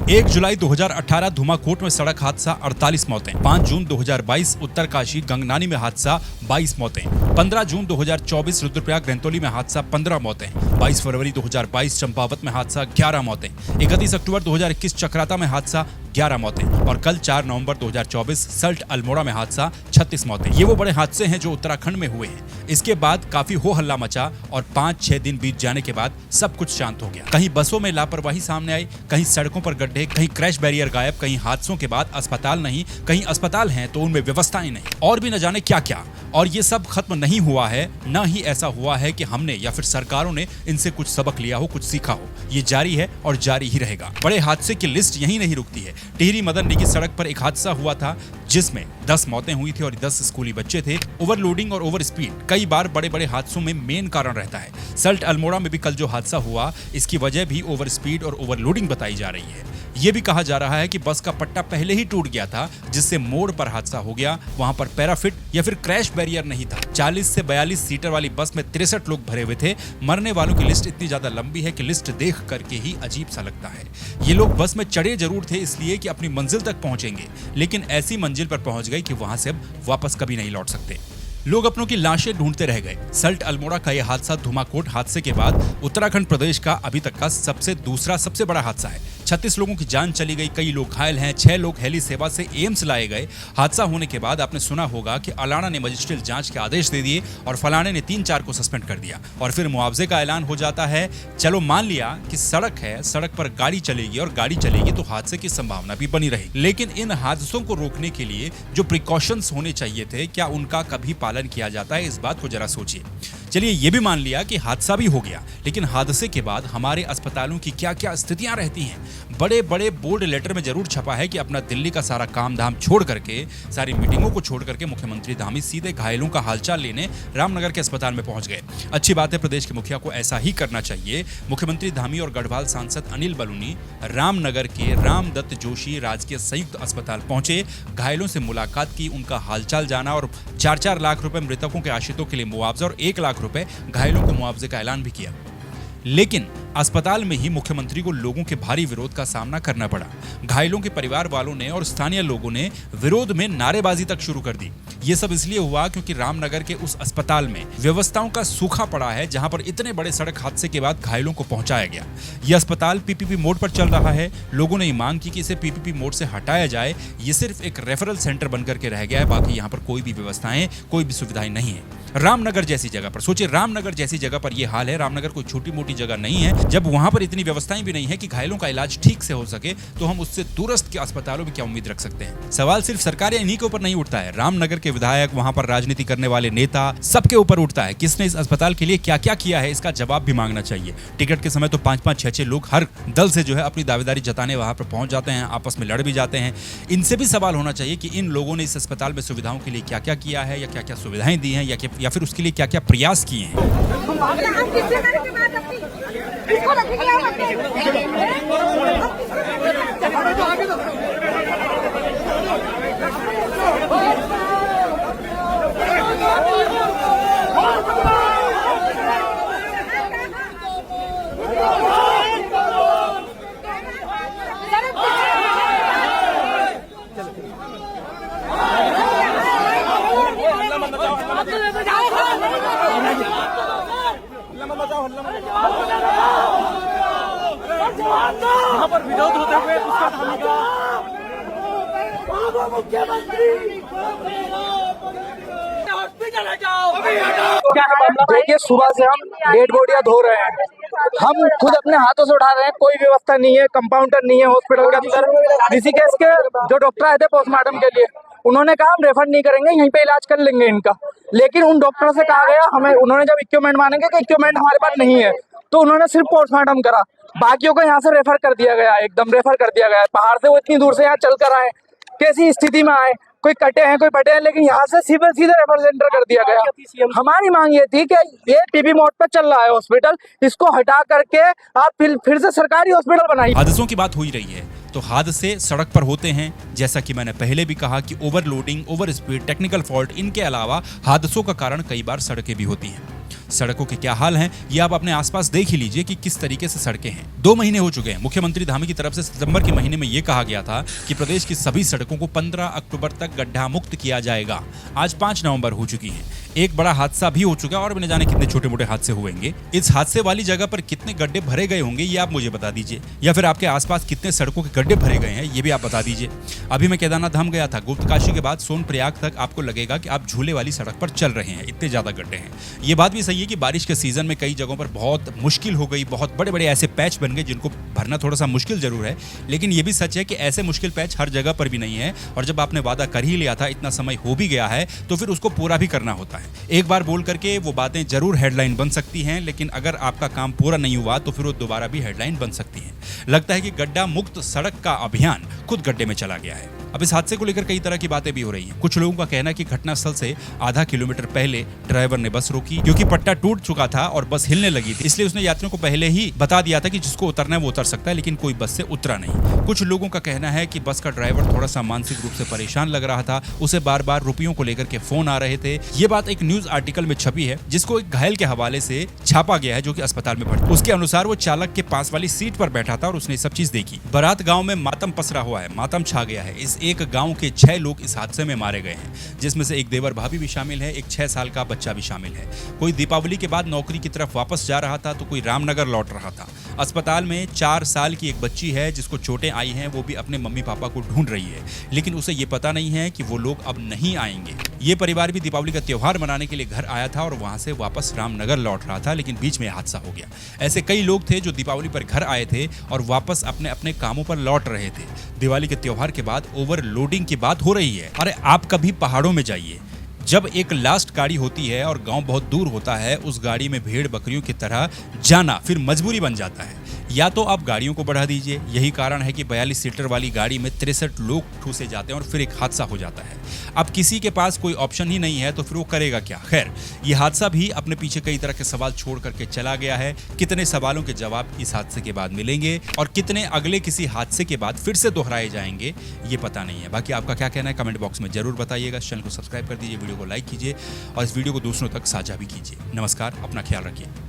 1 जुलाई 2018 धुमाकोट में सड़क हादसा 48 मौतें। 5 जून 2022 उत्तरकाशी गंगनानी में हादसा 22 मौतें। 15 जून 2024 रुद्रप्रयाग रेंतोली में हादसा 15 मौतें। 22 फरवरी 2022 चंपावत में हादसा 11 मौतें। 31 अक्टूबर 2021 चक्राता में हादसा 11 मौतें और कल 4 नवंबर 2024 सल्ट अल्मोड़ा में हादसा 36 मौतें। ये वो बड़े हादसे हैं जो उत्तराखंड में हुए हैं। इसके बाद काफी हो हल्ला मचा और 5-6 दिन बीत जाने के बाद सब कुछ शांत हो गया। कहीं बसों में लापरवाही सामने आई, कहीं सड़कों पर गड्ढे, कहीं क्रैश बैरियर गायब, कहीं हादसों के बाद अस्पताल नहीं, कहीं अस्पताल हैं तो उनमें व्यवस्थाएं नहीं, और भी न जाने क्या क्या। और ये सब खत्म नहीं हुआ है, न ही ऐसा हुआ है कि हमने या फिर सरकारों ने इनसे कुछ सबक लिया हो, कुछ सीखा हो। ये जारी है और जारी ही रहेगा। बड़े हादसे की लिस्ट यहीं नहीं रुकती है। टिहरी मदन की सड़क पर एक हादसा हुआ था जिसमें 10 मौतें हुई थी और 10 स्कूली बच्चे थे। ओवरलोडिंग और ओवर स्पीड कई बार बड़े बड़े हादसों में मेन कारण रहता है। सल्ट अल्मोड़ा में भी कल जो हादसा हुआ, इसकी वजह भी ओवर स्पीड और ओवरलोडिंग बताई जा रही है। ये भी कहा जा रहा है कि बस का पट्टा पहले ही टूट गया था, जिससे मोड़ पर हादसा हो गया। वहां पर पैराफिट या फिर क्रैश बैरियर नहीं था। 40 से 42 सीटर वाली बस में 63 लोग भरे हुए थे। मरने वालों की लिस्ट इतनी ज्यादा लंबी है कि लिस्ट देख करके ही अजीब सा लगता है। ये लोग बस में चढ़े जरूर थे इसलिए कि अपनी मंजिल तक पहुंचेंगे, लेकिन ऐसी मंजिल पर पहुंच गए कि वहां से अब वापस कभी नहीं लौट सकते। लोग अपनों की लाशें ढूंढते रह गए। सल्ट अल्मोड़ा का यह हादसा धुमाकोट हादसे के बाद उत्तराखंड प्रदेश का अभी तक का दूसरा सबसे बड़ा हादसा है। 36 लोगों की जान चली गई, कई लोग घायल हैं। 6 लोग हेली सेवा से एम्स लाए गए। हादसा होने के बाद आपने सुना होगा कि अलाना ने मजिस्ट्रेट जांच के आदेश दे दिए और फलाने ने 3-4 को सस्पेंड कर दिया और फिर मुआवजे का ऐलान हो जाता है। चलो मान लिया कि सड़क है, सड़क पर गाड़ी चलेगी और गाड़ी चलेगी तो हादसे की संभावना भी बनी रहेगी, लेकिन इन हादसों को रोकने के लिए जो प्रिकॉशंस होने चाहिए थे, क्या उनका कभी पालन किया जाता है? इस बात को जरा सोचिए। चलिए ये भी मान लिया कि हादसा भी हो गया, लेकिन हादसे के बाद हमारे अस्पतालों की क्या क्या स्थितियां रहती हैं। बड़े बड़े बोल्ड लेटर में जरूर छपा है कि अपना दिल्ली का सारा काम धाम छोड़ करके, सारी मीटिंगों को छोड़ करके मुख्यमंत्री धामी सीधे घायलों का हालचाल लेने रामनगर के अस्पताल में पहुंच गए। अच्छी बात है, प्रदेश के मुखिया को ऐसा ही करना चाहिए। मुख्यमंत्री धामी और गढ़वाल सांसद अनिल बलूनी रामनगर के रामदत्त जोशी राजकीय संयुक्त अस्पताल पहुंचे, घायलों से मुलाकात की, उनका हालचाल जाना और 4-4 लाख रुपए मृतकों के आश्रितों के लिए मुआवजा और 1 लाख रुपए घायलों को मुआवजे का ऐलान भी किया। लेकिन अस्पताल में ही मुख्यमंत्री को लोगों के भारी विरोध का सामना करना पड़ा। घायलों के परिवार वालों ने और स्थानीय लोगों ने विरोध में नारेबाजी तक शुरू कर दी। ये सब इसलिए हुआ क्योंकि रामनगर के उस अस्पताल में व्यवस्थाओं का सूखा पड़ा है, जहां पर इतने बड़े सड़क हादसे के बाद घायलों को पहुंचाया गया। यह अस्पताल पीपीपी मोड पर चल रहा है। लोगों ने मांग की कि इसे पीपीपी मोड से हटाया जाए। ये सिर्फ एक रेफरल सेंटर बनकर के रह गया है, बाकी यहाँ पर कोई भी व्यवस्थाएं, कोई भी सुविधाएं नहीं है। रामनगर जैसी जगह पर सोचिए, रामनगर जैसी जगह पर यह हाल है। रामनगर कोई छोटी मोटी जगह नहीं है। जब वहां पर इतनी व्यवस्थाएं भी नहीं है कि घायलों का इलाज ठीक से हो सके, तो हम उससे दूरस्थ के अस्पतालों में क्या उम्मीद रख सकते हैं? सवाल सिर्फ सरकार या इन्हीं के ऊपर नहीं उठता है। रामनगर के विधायक, वहां पर राजनीति करने वाले नेता, सबके ऊपर उठता है। किसने इस अस्पताल के लिए क्या क्या किया है, इसका जवाब भी मांगना चाहिए। टिकट के समय तो 5-5, 6-6 लोग हर दल से जो है अपनी दावेदारी जताने वहां पर पहुंच जाते हैं, आपस में लड़ भी जाते हैं। इनसे भी सवाल होना चाहिए कि इन लोगों ने इस अस्पताल में सुविधाओं के लिए क्या क्या किया है, या क्या क्या सुविधाएं दी हैं, या फिर उसके लिए क्या क्या प्रयास किए हैं। यहाँ पर विरोध होते हुए उसका देखिए, सुबह से हम डेड बॉडियां धो रहे हैं। हम खुद अपने हाथों से उठा रहे हैं। कोई व्यवस्था नहीं है, कंपाउंडर नहीं है हॉस्पिटल के अंदर। ऋषिकेश के जो डॉक्टर आए थे पोस्टमार्टम के लिए, उन्होंने कहा हम रेफर नहीं करेंगे, यहीं पे इलाज कर लेंगे इनका। लेकिन उन डॉक्टरों से कहा गया, हमें उन्होंने जब इक्विपमेंट मांगे कि इक्विपमेंट हमारे पास नहीं है, तो उन्होंने सिर्फ पोस्टमार्टम करा, बाकियों को यहाँ से रेफर कर दिया गया, एकदम रेफर कर दिया गया। पहाड़ से वो इतनी दूर से यहाँ चल कर आए, कैसी स्थिति में आए, कोई कटे हैं कोई फटे हैं, लेकिन यहाँ से सीधे रेफर सेंटर कर दिया गया। हमारी मांग ये थी कि ये पीपी मोड पर चल रहा है हॉस्पिटल, इसको हटा करके आप फिर से सरकारी हॉस्पिटल बनाइए। हादसों की बात हो ही रही है तो हादसे सड़क पर होते हैं। जैसा कि मैंने पहले भी कहा कि overloading, over speed, technical fault, इनके अलावा हादसों का कारण कई बार सड़कें भी होती हैं। सड़कों के क्या हाल हैं ये आप अपने आसपास देख ही लीजिए कि किस तरीके से सड़कें हैं। 2 महीने हो चुके हैं। मुख्यमंत्री धामी की तरफ से सितंबर के महीने में ये कहा गया था कि प्रदेश की सभी सड़कों को 15 अक्टूबर तक गड्ढा मुक्त किया जाएगा। आज 5 नवंबर हो चुकी है। एक बड़ा हादसा भी हो चुका है और न जाने कितने छोटे मोटे हादसे हुएंगे। इस हादसे वाली जगह पर कितने गड्ढे भरे गए होंगे ये आप मुझे बता दीजिए, या फिर आपके आसपास कितने सड़कों के गड्ढे भरे गए हैं ये भी आप बता दीजिए। अभी मैं केदारनाथ धाम गया था, गुप्तकाशी के बाद सोनप्रयाग तक आपको लगेगा कि आप झूले वाली सड़क पर चल रहे हैं, इतने ज्यादा गड्ढे हैं। ये बात भी सही है कि बारिश के सीजन में कई जगहों पर बहुत मुश्किल हो गई, बहुत बड़े बड़े ऐसे पैच बन गए जिनको भरना थोड़ा सा मुश्किल जरूर है, लेकिन ये भी सच है कि ऐसे मुश्किल पैच हर जगह पर भी नहीं है। और जब आपने वादा कर ही लिया था, इतना समय हो भी गया है, तो फिर उसको पूरा भी करना होता है। एक बार बोल करके वो बातें जरूर हेडलाइन बन सकती हैं, लेकिन अगर आपका काम पूरा नहीं हुआ तो फिर वो दोबारा भी हेडलाइन बन सकती है। लगता है कि गड्ढा मुक्त सड़क का अभियान खुद गड्ढे में चला गया है। अब इस हादसे को लेकर कई तरह की बातें भी हो रही हैं। कुछ लोगों का कहना है कि घटनास्थल से आधा किलोमीटर पहले ड्राइवर ने बस रोकी क्योंकि पट्टा टूट चुका था और बस हिलने लगी थी, इसलिए उसने यात्रियों को पहले ही बता दिया था कि जिसको उतरना है वो उतर सकता है, लेकिन कोई बस से उतरा नहीं। कुछ लोगों का कहना है कि बस का ड्राइवर थोड़ा सा मानसिक रूप से परेशान लग रहा था, उसे बार बार रुपयों को लेकर के फोन आ रहे थे। ये बात एक न्यूज आर्टिकल में छपी है जिसको एक घायल के हवाले से छापा गया है जो कि अस्पताल में भर्ती। उसके अनुसार वो चालक के पास वाली सीट पर बैठा था और उसने सब चीज देखी। बारात गांव में मातम पसरा हुआ है, मातम छा गया है। इस एक गांव के 6 लोग इस हादसे में मारे गए हैं, जिसमें से एक देवर भाभी भी शामिल है, एक 6 साल का बच्चा भी शामिल है। कोई दीपावली के बाद नौकरी की तरफ वापस जा रहा था तो कोई रामनगर लौट रहा था। अस्पताल में 4 साल की एक बच्ची है जिसको चोटें आई हैं, वो भी अपने मम्मी पापा को ढूंढ रही है, लेकिन उसे ये पता नहीं है कि वो लोग अब नहीं आएंगे। ये परिवार भी दीपावली का त्योहार मनाने के लिए घर आया था और वहां से वापस रामनगर लौट रहा था, लेकिन बीच में हादसा हो गया। ऐसे कई लोग थे जो दीपावली पर घर आए थे और वापस अपने अपने कामों पर लौट रहे थे। दिवाली के त्योहार के बाद ओवरलोडिंग की बात हो रही है। अरे आप कभी पहाड़ों में जाइए, जब एक लास्ट गाड़ी होती है और गांव बहुत दूर होता है, उस गाड़ी में भेड़ बकरियों की तरह जाना फिर मजबूरी बन जाता है। या तो आप गाड़ियों को बढ़ा दीजिए, यही कारण है कि 42 सीटर वाली गाड़ी में 63 लोग ठूसे जाते हैं और फिर एक हादसा हो जाता है। अब किसी के पास कोई ऑप्शन ही नहीं है तो फिर वो करेगा क्या। खैर, ये हादसा भी अपने पीछे कई तरह के सवाल छोड़ करके चला गया है। कितने सवालों के जवाब इस हादसे के बाद मिलेंगे और कितने अगले किसी हादसे के बाद फिर से दोहराए जाएंगे ये पता नहीं है। बाकी आपका क्या कहना है कमेंट बॉक्स में जरूर बताइएगा। चैनल को सब्सक्राइब कर दीजिए, वीडियो को लाइक कीजिए और इस वीडियो को दूसरों तक साझा भी कीजिए। नमस्कार, अपना ख्याल रखिए।